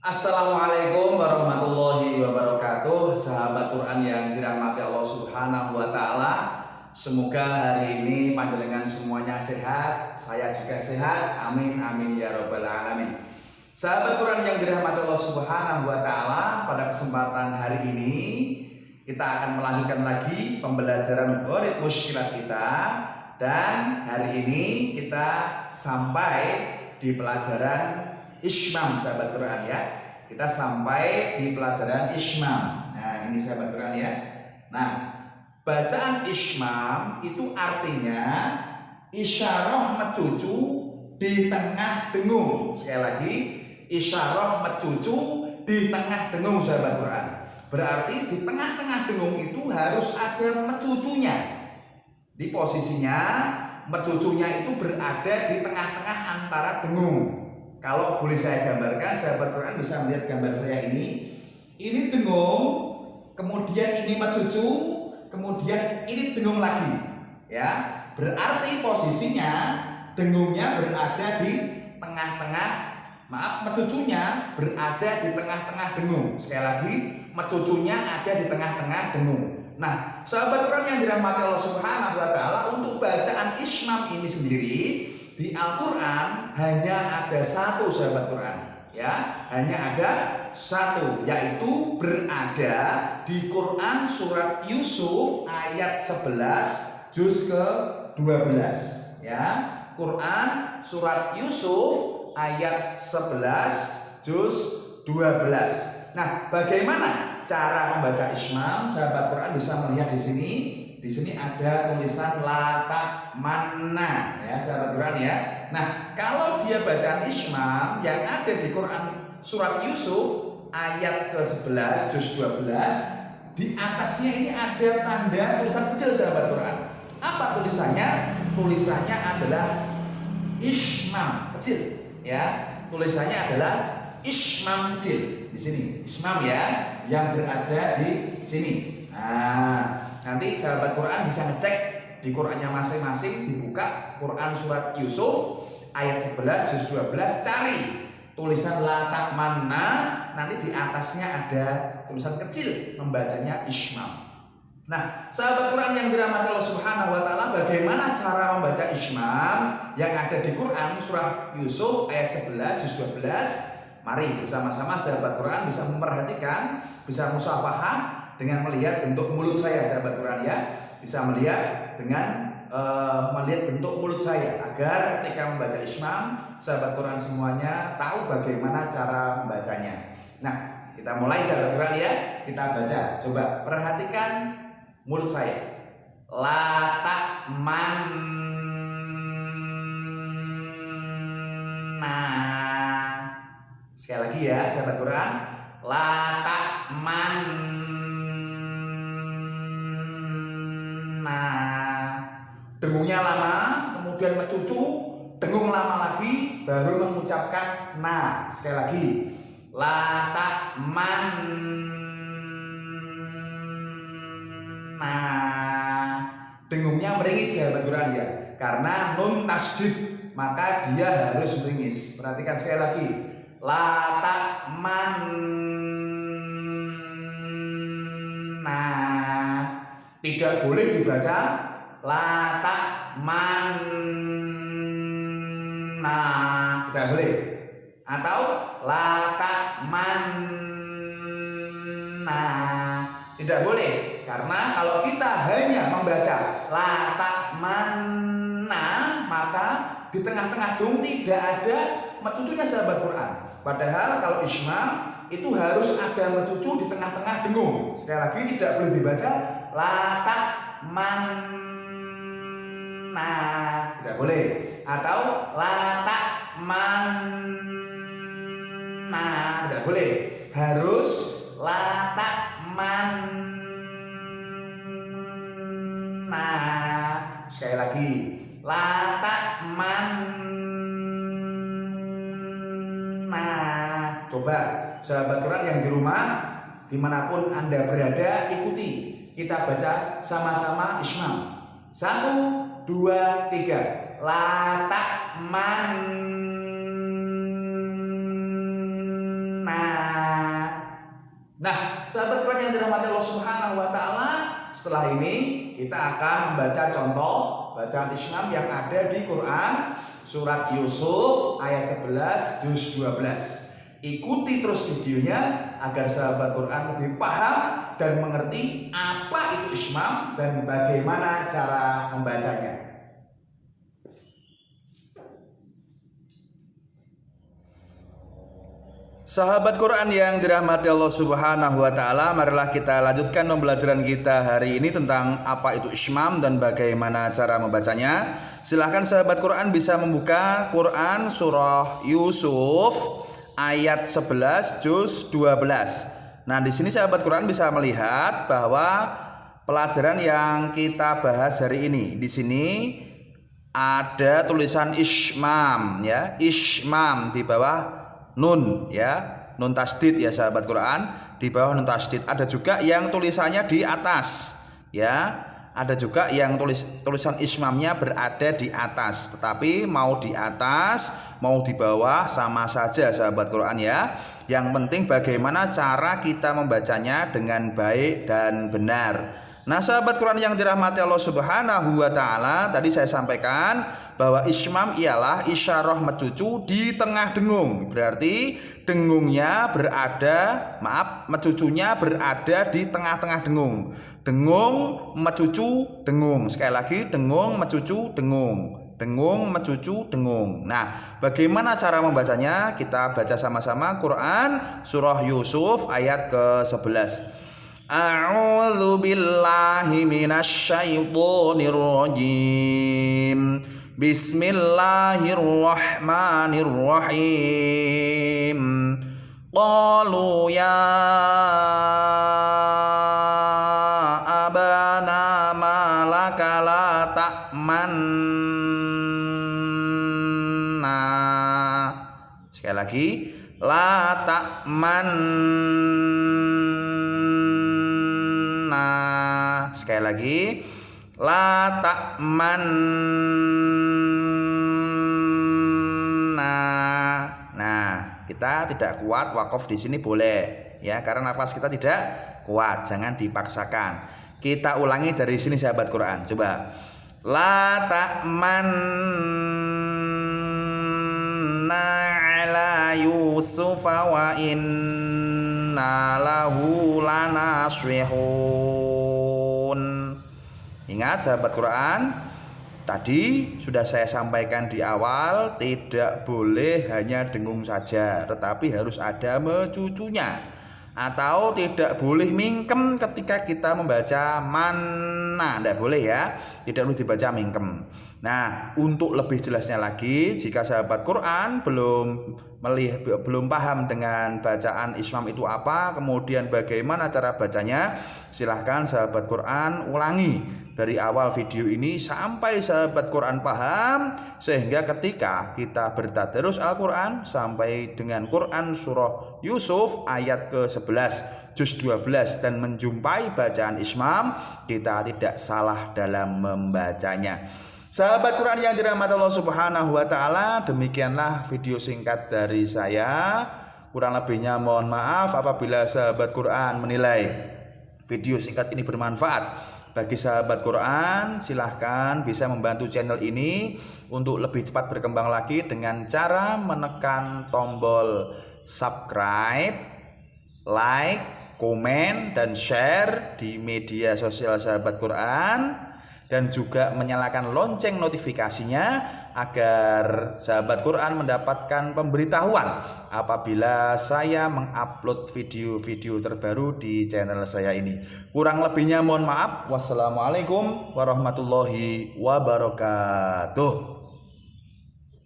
Assalamualaikum warahmatullahi wabarakatuh. Sahabat Quran yang dirahmati Allah Subhanahu wa taala. Semoga hari ini panjenengan semuanya sehat, saya juga sehat. Amin amin ya rabbal alamin. Sahabat Quran yang dirahmati Allah Subhanahu wa taala, pada kesempatan hari ini kita akan melanjutkan lagi pembelajaran Gharib Mushkilat kita, dan hari ini kita sampai di pelajaran Ishmam, sahabat Quran ya. Kita sampai di pelajaran Ishmam. Nah, ini sahabat Quran ya. Nah, bacaan Ishmam itu artinya isyarah mecucu di tengah dengung. Sekali lagi, isyarah mecucu di tengah dengung, sahabat Quran. Berarti di tengah-tengah dengung itu harus ada mecucunya. Di posisinya mecucunya itu berada di tengah-tengah antara dengung. Kalau boleh saya gambarkan, sahabat Quran bisa melihat gambar saya ini. Ini dengung, kemudian ini mecucu, kemudian ini dengung lagi. Ya, berarti posisinya dengungnya berada di tengah-tengah, mecucunya berada di tengah-tengah dengung. Sekali lagi, mecucunya ada di tengah-tengah dengung. Nah, sahabat Quran yang dirahmati Allah Subhanahu wa taala, untuk bacaan Ishmam ini sendiri di Al-Quran hanya ada satu, sahabat Quran ya, hanya ada satu, yaitu berada di Quran surat Yusuf ayat 11 juz ke-12 ya. Quran surat Yusuf ayat 11 juz 12. Nah, bagaimana cara membaca Ishmam? Sahabat Quran bisa melihat di sini. Di sini ada tulisan latak mana ya, sahabat Quran ya. Nah, kalau dia bacaan Ishmam yang ada di Quran surat Yusuf ayat ke-11 juz 12, di atasnya ini ada tanda tulisan kecil, sahabat Quran. Apa tulisannya? Tulisannya adalah Ishmam kecil ya. Tulisannya adalah Ishmam kecil di sini. Ishmam ya, yang berada di sini. Nah, nanti sahabat Quran bisa ngecek di Qurannya masing-masing, dibuka Quran surat Yusuf ayat 11 juz 12, cari tulisan latak mana, nanti di atasnya ada tulisan kecil membacanya Ishmam. Nah, sahabat Quran yang dirahmati Allah Subhanahu wa taala, bagaimana cara membaca Ishmam yang ada di Quran surah Yusuf ayat 11 juz 12? Mari bersama-sama sahabat Quran bisa memperhatikan, bisa musafahah dengan melihat bentuk mulut saya, sahabat Quran ya. Bisa melihat dengan melihat bentuk mulut saya, agar ketika membaca Ishmam, sahabat Quran semuanya tahu bagaimana cara membacanya. Nah, kita mulai, sahabat Quran ya. Kita baca. Coba perhatikan mulut saya. Latak manna. Sekali lagi ya, sahabat Quran. Latak manna. Dengungnya lama, kemudian mecucu, dengung lama lagi, baru mengucapkan na. Sekali lagi, latak manna. Dengungnya meringis, sahabat Quran ya, karena nun tasdid, maka dia harus meringis. Perhatikan sekali lagi, latak manna. Tidak boleh dibaca latak manna, tidak boleh. Atau latak manna, tidak boleh. Karena kalau kita hanya membaca latak manna, maka di tengah-tengah dung tidak ada mecucunya, sahabat Quran. Padahal kalau Ishmam itu harus ada mecucu di tengah-tengah dengung. Sekali lagi, tidak boleh dibaca latak manna, tidak boleh. Atau latak manna, tidak boleh. Harus latak manna. Sekali lagi, latak manna. Coba sahabat Quran yang di rumah, dimanapun Anda berada, ikuti. Kita baca sama-sama Ishmam. 1, 2, 3. Latak manna. Nah, sahabat Quran yang dirahmati Allah Subhanahu wa taala, setelah ini kita akan membaca contoh bacaan Islam yang ada di Quran surat Yusuf ayat 11 juz 12. Ikuti terus videonya agar sahabat Quran lebih paham dan mengerti apa itu Islam dan bagaimana cara membacanya. Sahabat Quran yang dirahmati Allah Subhanahu wa taala, marilah kita lanjutkan pembelajaran kita hari ini tentang apa itu Islam dan bagaimana cara membacanya. Silahkan sahabat Quran bisa membuka Quran surah Yusuf ayat 11 juz 12. Nah, di sini sahabat Quran bisa melihat bahwa pelajaran yang kita bahas hari ini di sini ada tulisan Ismam ya, Ismam di bawah nun ya, nun tasdid ya sahabat Quran, di bawah nun tasdid. Ada juga yang tulisannya di atas ya, ada juga yang tulisan ismamnya berada di atas. Tetapi mau di atas mau di bawah sama saja sahabat Quran ya. Yang penting bagaimana cara kita membacanya dengan baik dan benar. Nah, sahabat Quran yang dirahmati Allah Subhanahu wa taala, tadi saya sampaikan bahwa ismam ialah isyarah mecucu di tengah dengung. Berarti dengungnya mecucunya berada di tengah-tengah dengung. Dengung, mecucu, dengung. Sekali lagi, dengung, mecucu, dengung. Dengung, mecucu, dengung. Nah, bagaimana cara membacanya? Kita baca sama-sama Quran surah Yusuf ayat ke-11. A'udzu billahi minasyaitonir rajim. Bismillahirrahmanirrahim. Qalu ya abana malaka la ta'manna. Sekali lagi, la ta'manna. Sekali lagi, la ta'manna. Nah, kita tidak kuat wakaf di sini boleh ya, karena nafas kita tidak kuat, jangan dipaksakan. Kita ulangi dari sini sahabat Quran. Coba. La ta'manna ala Yusufa wa inna lahu lanasrihun. Ingat sahabat Quran, tadi sudah saya sampaikan di awal, tidak boleh hanya dengung saja, tetapi harus ada mecucunya. Atau tidak boleh mingkem ketika kita membaca manna, tidak boleh ya, tidak boleh dibaca mingkem. Nah, untuk lebih jelasnya lagi, jika sahabat Quran belum paham dengan bacaan Islam itu apa, kemudian bagaimana cara bacanya, silahkan sahabat Quran ulangi dari awal video ini sampai sahabat Quran paham, sehingga ketika kita bertadarus Al-Quran sampai dengan Quran surah Yusuf ayat ke-11 juz 12 dan menjumpai bacaan Islam, kita tidak salah dalam membacanya. Sahabat Quran yang dirahmati Allah Subhanahu wa taala, demikianlah video singkat dari saya. Kurang lebihnya mohon maaf apabila sahabat Quran menilai video singkat ini bermanfaat bagi sahabat Quran. Silahkan bisa membantu channel ini untuk lebih cepat berkembang lagi dengan cara menekan tombol subscribe, like, komen, dan share di media sosial sahabat Quran, dan juga menyalakan lonceng notifikasinya agar sahabat Quran mendapatkan pemberitahuan apabila saya mengupload video-video terbaru di channel saya ini. Kurang lebihnya mohon maaf. Wassalamualaikum warahmatullahi wabarakatuh.